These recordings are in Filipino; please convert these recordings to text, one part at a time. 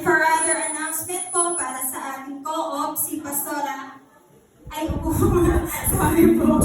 for other announcement po para sa ating co-op, si Pastora. Ay, sorry po.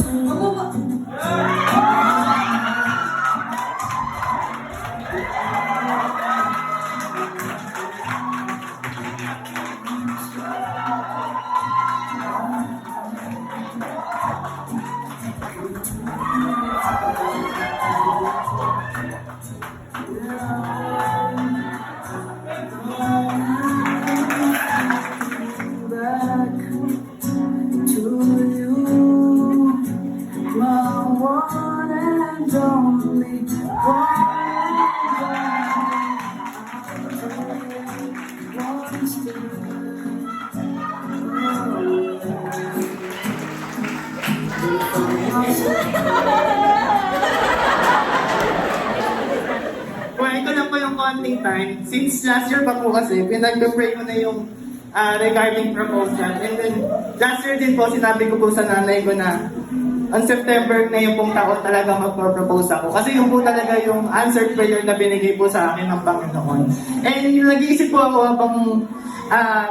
Ito lang po yung konting time. Since last year pa po kasi, pinag-pray ko na yung regarding proposal. And then, last year din po, sinabi ko po sa nanay ko na on September na yung pong taon talaga magpropose ako. Kasi yung po talaga yung answered prayer na binigay po sa akin ng Panginoon. And yung nag-iisip po ako habang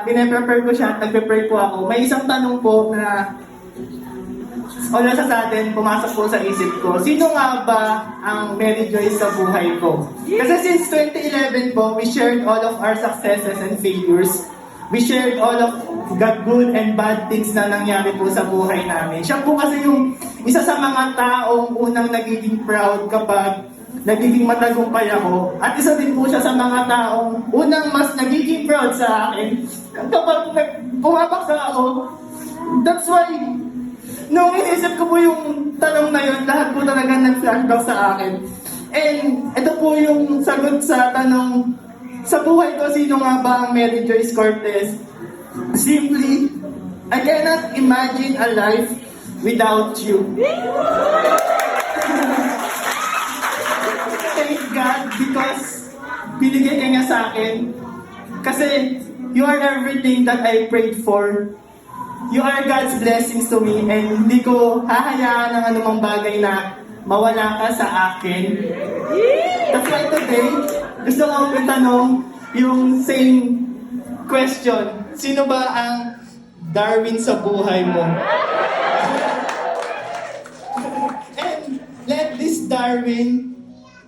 pinaprepare ko siya at nagpe-pray po ako, may isang tanong po na wala sa atin, pumasok po sa isip ko, sino nga ba ang Mary Joyce sa buhay ko? Kasi since 2011 po, we shared all of our successes and failures. We shared all of the good and bad things na nangyari po sa buhay namin. Siya po kasi yung isa sa mga taong unang nagiging proud kapag nagiging matagumpay ako. At isa din po siya sa mga taong unang mas nagiging proud sa akin kapag bumabaksak ako. That's why nung inisip ko po yung tanong na yun, lahat po talaga nag-flashback sa akin. And ito po yung sagot sa tanong, sa buhay ko, sino nga ba ang Mary Joyce Cortez? Simply, I cannot imagine a life without you. Thank God because binigay ka niya sa akin. Kasi you are everything that I prayed for. You are God's blessings to me and hindi ko hahayaan ng anumang bagay na mawala ka sa akin. That's why today, gusto ko itanong yung same question. Sino ba ang Darwin sa buhay mo? And let this Darwin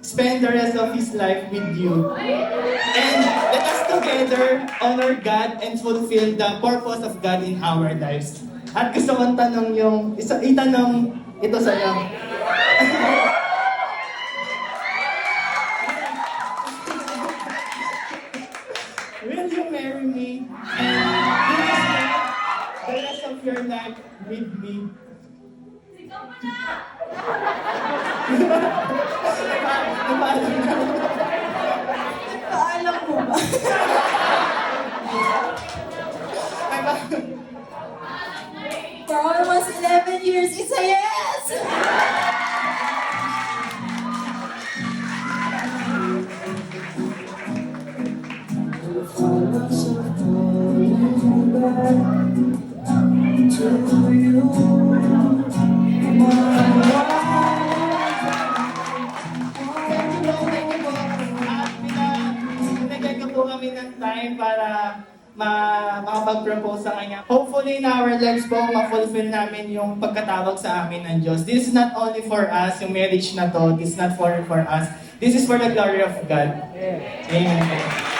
spend the rest of his life with you. And let us together honor God and fulfill the purpose of God in our lives. At gusto kong tanong itanong ito sa iyo. Will you marry me and will you spend the rest of your life with me? Paalam mo ba? For almost 11 years, it's a yes! Pinagyan ko po kami ng time para makapag-propose sa kanya. Hopefully in our lives po, ma-fulfill namin yung pagkatawag sa amin ng Diyos. This is not only for us, yung marriage na to, this is not for us. This is for the glory of God. Amen.